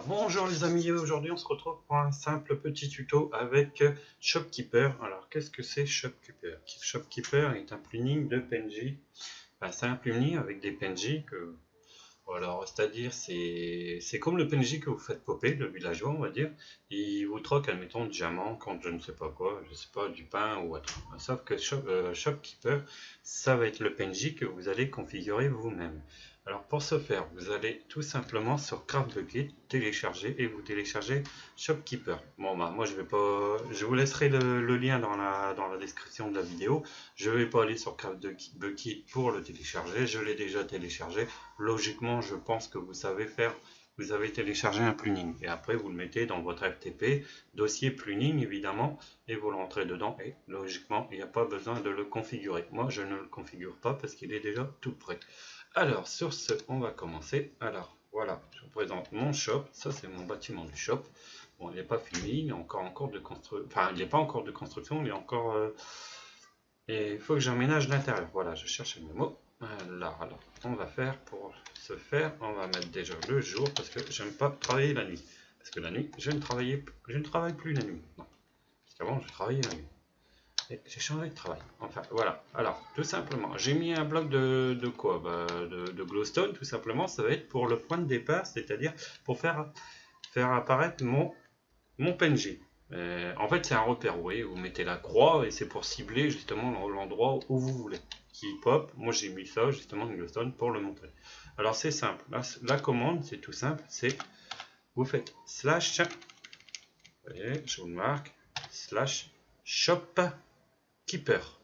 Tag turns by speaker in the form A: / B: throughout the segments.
A: Bonjour les amis, aujourd'hui on se retrouve pour un simple petit tuto avec Shopkeeper. Alors qu'est-ce que c'est Shopkeeper? Shopkeeper est un plugin de PNJ. Enfin, c'est un plugin avec des PNJ que... Alors c'est-à-dire c'est comme le PNJ que vous faites popper, le villageois on va dire. Il vous troque admettons de diamants contre je ne sais pas quoi, je sais pas du pain ou autre. Sauf que Shopkeeper, ça va être le PNJ que vous allez configurer vous-même. Alors pour ce faire, vous allez tout simplement sur CraftBucket, télécharger et vous téléchargez Shopkeeper. Bon bah moi je vais pas, je vous laisserai le lien dans la description de la vidéo. Je vais pas aller sur CraftBucket pour le télécharger, je l'ai déjà téléchargé. Logiquement je pense que vous savez faire, vous avez téléchargé un plugin et après vous le mettez dans votre FTP, dossier plugin évidemment, et vous le rentrez dedans et logiquement il n'y a pas besoin de le configurer. Moi je ne le configure pas parce qu'il est déjà tout prêt. Alors sur ce on va commencer. Alors voilà, je vous présente mon shop, ça c'est mon bâtiment du shop. Bon, il n'est pas fini, il est encore en cours de construction, enfin il n'est pas encore de construction, il est encore et il faut que j'emménage l'intérieur. Voilà, je cherche le mot. Alors on va faire, pour ce faire on va mettre déjà le jour parce que j'aime pas travailler la nuit, parce que la nuit je ne travaille plus la nuit, non, parce qu'avant je travaillais la nuit et j'ai changé de travail. Enfin voilà, alors tout simplement j'ai mis un bloc de quoi, de glowstone. Tout simplement ça va être pour le point de départ, c'est à dire pour faire apparaître mon PNJ. En fait c'est un repère, vous voyez, vous mettez la croix et c'est pour cibler justement l'endroit où vous voulez qui pop. Moi j'ai mis ça justement de glowstone pour le montrer. Alors c'est simple, la commande c'est tout simple, c'est vous faites slash, vous voyez, je vous le marque, slash Shopkeeper.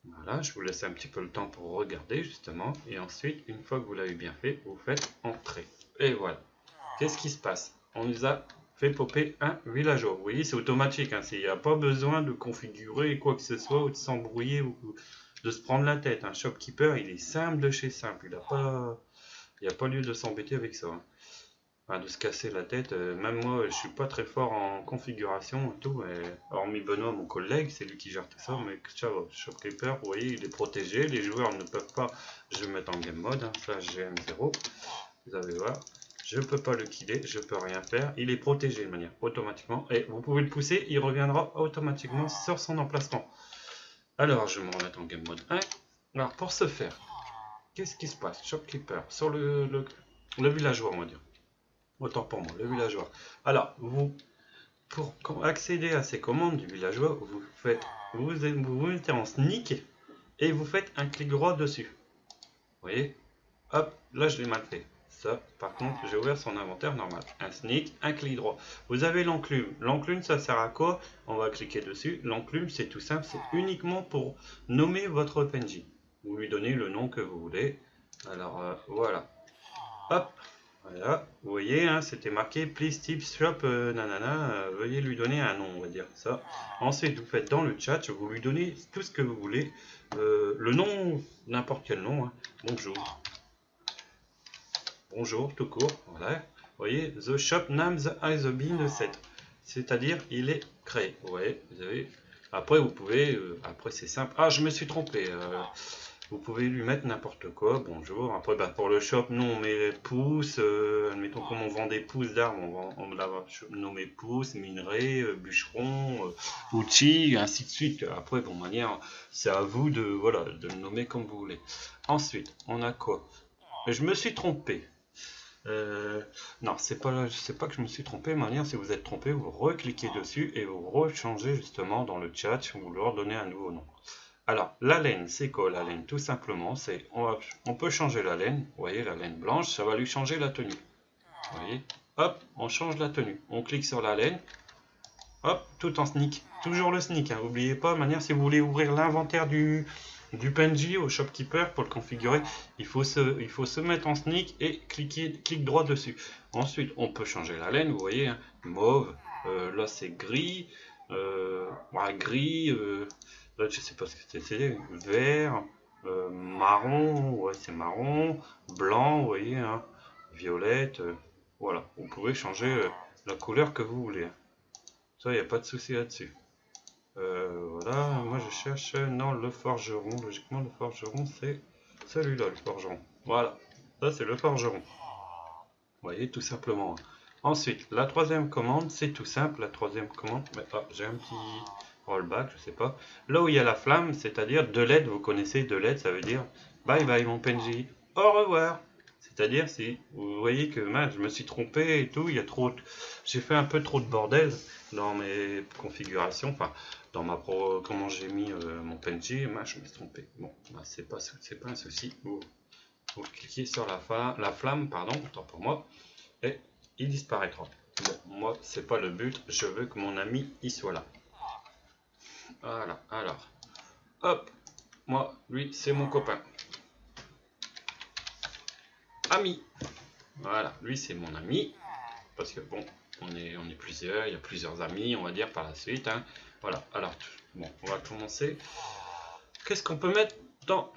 A: Voilà, je vous laisse un petit peu le temps pour regarder justement, et ensuite une fois que vous l'avez bien fait, vous faites entrer. Et voilà, qu'est-ce qui se passe? On nous a fait popper un villageois. Vous voyez, c'est automatique, hein. Il n'y a pas besoin de configurer quoi que ce soit ou de s'embrouiller ou de se prendre la tête. Un Shopkeeper, il est simple de chez simple, il n'y a pas lieu de s'embêter avec ça, hein. Enfin, de se casser la tête. Même moi, je suis pas très fort en configuration et tout. Hormis Benoît, mon collègue, c'est lui qui gère tout ça. Mais ciao, Shopkeeper, vous voyez, il est protégé. Les joueurs ne peuvent pas. Je vais mettre en game mode, hein, slash GM0. Vous allez voir. Je peux pas le killer, je peux rien faire. Il est protégé de manière automatiquement. Et vous pouvez le pousser, il reviendra automatiquement sur son emplacement. Alors, je vais me remettre en game mode 1. Alors, pour ce faire, qu'est-ce qui se passe? Shopkeeper, sur le villageois, on va dire. Autant pour moi, le villageois. Alors, pour accéder à ces commandes du villageois, vous mettez en sneak et vous faites un clic droit dessus. Vous voyez? Hop, là je l'ai mal fait. Ça, par contre, j'ai ouvert son inventaire normal. Un sneak, un clic droit. Vous avez l'enclume. L'enclume, ça sert à quoi? On va cliquer dessus. L'enclume, c'est tout simple, c'est uniquement pour nommer votre PNJ. Vous lui donnez le nom que vous voulez. Alors, voilà. Hop. Voilà, vous voyez, hein, c'était marqué Please Tips Shop, nanana, veuillez lui donner un nom, on va dire ça. Ensuite, vous faites dans le chat, vous lui donnez tout ce que vous voulez, le nom, n'importe quel nom, hein. Bonjour. Bonjour, tout court, voilà. Vous voyez, The Shop Names has been set, c'est-à-dire il est créé. Vous voyez, vous avez. Après, vous pouvez, après c'est simple. Ah, je me suis trompé. Vous pouvez lui mettre n'importe quoi, bonjour. Après, pour le shop, nous on met pouces, admettons comme on vend des pousses d'arbres, on va nommer pouces, minerais, bûcherons, outils, ainsi de suite. Après, bon, manière, c'est à vous de, voilà, de le nommer comme vous voulez. Ensuite, on a quoi? Je me suis trompé. Non, c'est pas que je me suis trompé, manière, si vous êtes trompé, vous recliquez dessus et vous rechangez justement dans le chat, vous leur donnez un nouveau nom. Alors, la laine, c'est quoi la laine? Tout simplement, c'est on peut changer la laine. Vous voyez, la laine blanche, ça va lui changer la tenue. Vous voyez, hop, on change la tenue. On clique sur la laine, hop, tout en sneak. Toujours le sneak, hein. N'oubliez pas, manière, si vous voulez ouvrir l'inventaire du PNJ au Shopkeeper pour le configurer, il faut se mettre en sneak et clic droit dessus. Ensuite, on peut changer la laine, vous voyez, hein, mauve, là c'est gris, gris. Là, je sais pas ce que c'est, vert, marron, ouais c'est marron, blanc, vous voyez, hein, violette, voilà, vous pouvez changer la couleur que vous voulez, hein. Ça, il n'y a pas de souci là-dessus. Voilà, moi je cherche, non, le forgeron, logiquement le forgeron c'est celui-là, le forgeron. Voilà, ça c'est le forgeron. Vous voyez, tout simplement. Ensuite, la troisième commande, c'est tout simple. La troisième commande, j'ai un petit rollback, je sais pas. Là où il y a la flamme, c'est-à-dire de l'aide, vous connaissez de l'aide, ça veut dire bye bye mon PNJ, au revoir. C'est-à-dire si vous voyez que je me suis trompé et tout, il y a trop, j'ai fait un peu trop de bordel dans mes configurations, enfin dans ma comment j'ai mis mon PNJ, je me suis trompé. Bon, c'est pas un souci. Vous cliquez sur la flamme, pardon, autant pour moi, et il disparaîtra. Bon, moi, c'est pas le but, je veux que mon ami y soit là. Voilà, alors, hop, moi, lui, c'est mon copain. Ami. Voilà, lui, c'est mon ami, parce que bon, on est plusieurs, il y a plusieurs amis, on va dire, par la suite. Hein. Voilà, alors, bon, on va commencer. Qu'est-ce qu'on peut mettre dans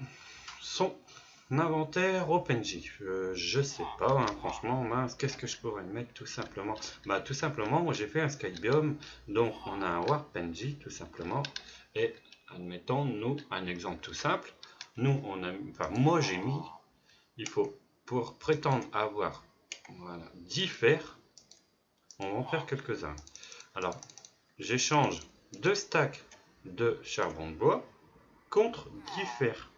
A: son inventaire OpenJ, je sais pas, hein, franchement, mince, qu'est-ce que je pourrais mettre tout simplement? Tout simplement, moi j'ai fait un Skybiome, donc on a un Warp NG tout simplement, et admettons, nous, un exemple tout simple, nous, moi j'ai mis, il faut, pour prétendre avoir, voilà, 10 fers, on va en faire quelques-uns. Alors, j'échange 2 stacks de charbon de bois contre 10 fers.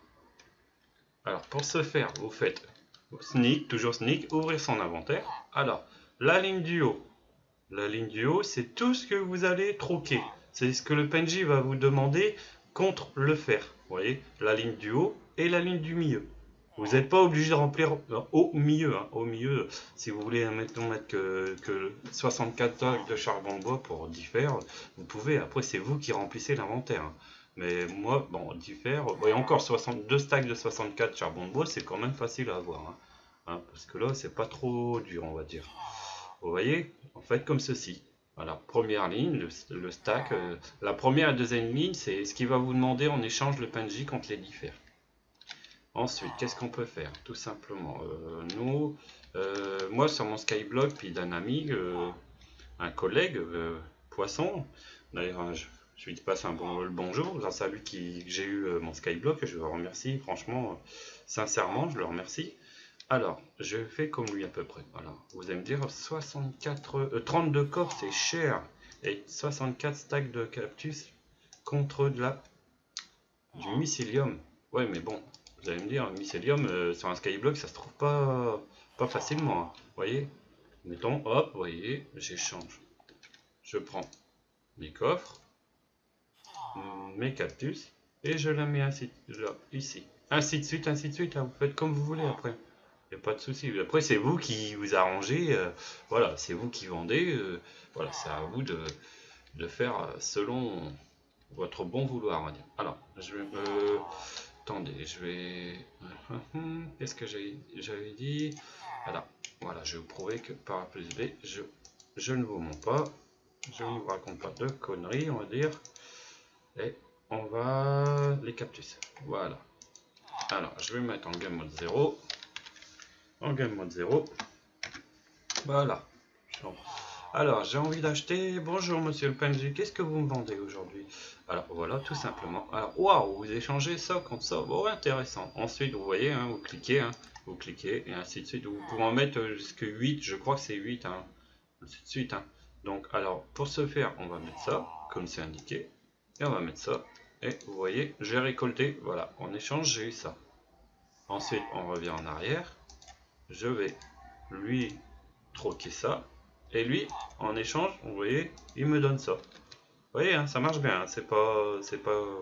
A: Alors pour ce faire, vous faites sneak, toujours sneak, ouvrir son inventaire. Alors, la ligne du haut, c'est tout ce que vous allez troquer. C'est ce que le PNJ va vous demander contre le fer. Vous voyez, la ligne du haut et la ligne du milieu. Vous n'êtes pas obligé de remplir au milieu. Hein. Au milieu, si vous voulez mettre que 64 stacks de charbon de bois pour 10 fers, vous pouvez. Après, c'est vous qui remplissez l'inventaire. Hein. Mais moi, bon, 10 fers, et encore 62 stacks de 64 charbon de bois, c'est quand même facile à avoir. Hein, parce que là, c'est pas trop dur, on va dire. Vous voyez, en fait, comme ceci. Voilà, première ligne, le stack. La première et deuxième ligne, c'est ce qui va vous demander en échange le PNJ contre les 10 fers. Ensuite, qu'est-ce qu'on peut faire? Tout simplement, moi sur mon Skyblock, puis d'un ami, un collègue, Poisson, d'ailleurs, je lui passe le bonjour, grâce à lui que j'ai eu mon Skyblock, je le remercie, franchement, sincèrement, je le remercie. Alors, je fais comme lui à peu près. Voilà, vous allez me dire 32 coffres, c'est cher, et 64 stacks de cactus contre du mycélium. Ouais, mais bon, vous allez me dire, mycélium sur un skyblock, ça se trouve pas facilement. Hein. Vous voyez, mettons, hop, vous voyez, j'échange. Je prends mes coffres, mes cactus, et je la mets ainsi, là, ici. Ainsi de suite, hein, vous faites comme vous voulez après. Il n'y a pas de souci. Après, c'est vous qui vous arrangez, voilà, c'est vous qui vendez, voilà, c'est à vous de faire selon votre bon vouloir, on va dire. Alors, je vais me... Attendez, je vais... Qu'est-ce que j'avais dit? Voilà, je vais vous prouver que par A plus B, je ne vous mens pas. Je ne vous raconte pas de conneries, on va dire. Et on va... Les cactus. Voilà. Alors, je vais mettre en game mode 0. En game mode 0. Voilà. Alors, j'ai envie d'acheter. Bonjour, monsieur le PNJ, qu'est-ce que vous me vendez aujourd'hui? Alors, voilà, tout simplement. Alors, waouh, vous échangez ça contre ça. Bon, intéressant. Ensuite, vous voyez, hein, vous cliquez, et ainsi de suite. Vous pouvez en mettre jusqu'à 8, je crois que c'est 8, hein, ainsi de suite. Hein. Donc, alors, pour ce faire, on va mettre ça, comme c'est indiqué, et on va mettre ça. Et vous voyez, j'ai récolté, voilà, en échange, j'ai eu ça. Ensuite, on revient en arrière. Je vais lui troquer ça. Et lui, en échange, vous voyez, il me donne ça. Vous voyez, hein, ça marche bien. Hein, c'est pas,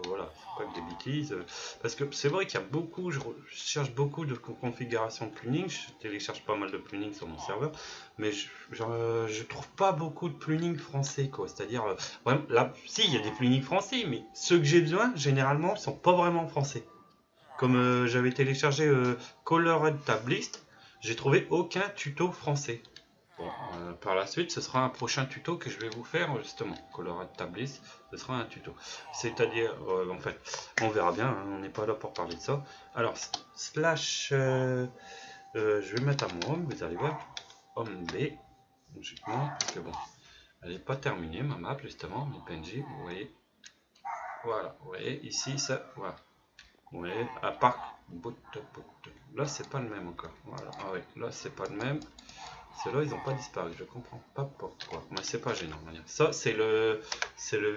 A: voilà, c'est pas que des bêtises. Parce que c'est vrai qu'il y a beaucoup, je cherche beaucoup de configurations de plugins. Je télécharge pas mal de plugins sur mon serveur, mais je trouve pas beaucoup de plugins français, quoi. C'est-à-dire, vraiment, là, si, il y a des plugins français, mais ceux que j'ai besoin, généralement, sont pas vraiment français. Comme j'avais téléchargé Colored Tab List, j'ai trouvé aucun tuto français. Bon, par la suite, ce sera un prochain tuto que je vais vous faire, justement. Colored Tab List, ce sera un tuto. C'est-à-dire, en fait, on verra bien, hein, on n'est pas là pour parler de ça. Alors, slash, je vais mettre à mon home, vous allez voir, home B, logiquement, parce que bon, elle n'est pas terminée, ma map, justement, mes PNJ, vous voyez. Voilà, vous voyez, ici, ça, voilà. Vous voyez, à part, là, c'est pas le même encore. Voilà, ah oui, là, c'est pas le même. Ceux-là, ils n'ont pas disparu, je comprends pas pourquoi. Mais c'est pas gênant. Ça, c'est le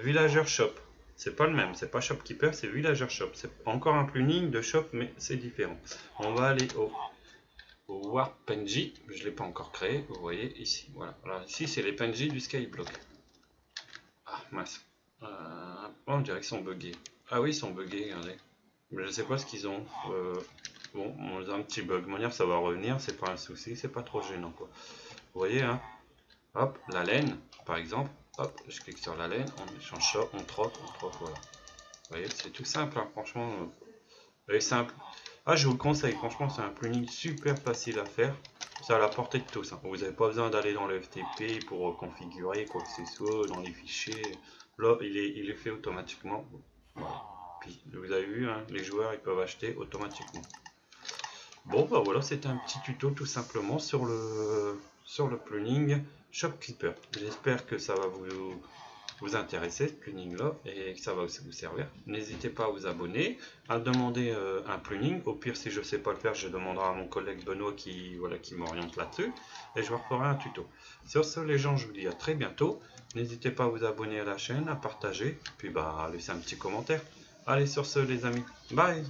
A: Villager Shop. C'est pas le même, c'est pas Shopkeeper, c'est Villager Shop. C'est encore un plugin de shop, mais c'est différent. On va aller au Warp PNG. Je ne l'ai pas encore créé, vous voyez ici. Voilà. Alors ici, c'est les PNG du Skyblock. Ah, mince. On dirait qu'ils sont buggés. Ah oui, ils sont buggés, regardez. Mais je sais pas ce qu'ils ont. Bon, on a un petit bug. De manière, ça va revenir, c'est pas un souci, c'est pas trop gênant quoi. Vous voyez, hein? Hop, la laine, par exemple. Hop, je clique sur la laine, on change ça, on trotte, voilà. Vous voyez, c'est tout simple, hein, franchement. C'est simple. Ah, je vous le conseille, franchement, c'est un plugin super facile à faire. C'est à la portée de tous. Hein. Vous n'avez pas besoin d'aller dans le FTP pour configurer quoi que ce soit, dans les fichiers. Là, il est fait automatiquement. Voilà. Puis, vous avez vu, hein, les joueurs ils peuvent acheter automatiquement. Bon, bah voilà, c'était un petit tuto tout simplement sur le plugin Shopkeeper. J'espère que ça va vous intéresser, ce plugin là, et que ça va aussi vous servir. N'hésitez pas à vous abonner, à demander un plugin. Au pire, si je ne sais pas le faire, je demanderai à mon collègue Benoît qui m'oriente là-dessus, et je vous referai un tuto. Sur ce, les gens, je vous dis à très bientôt. N'hésitez pas à vous abonner à la chaîne, à partager, puis bah à laisser un petit commentaire. Allez, sur ce, les amis, bye.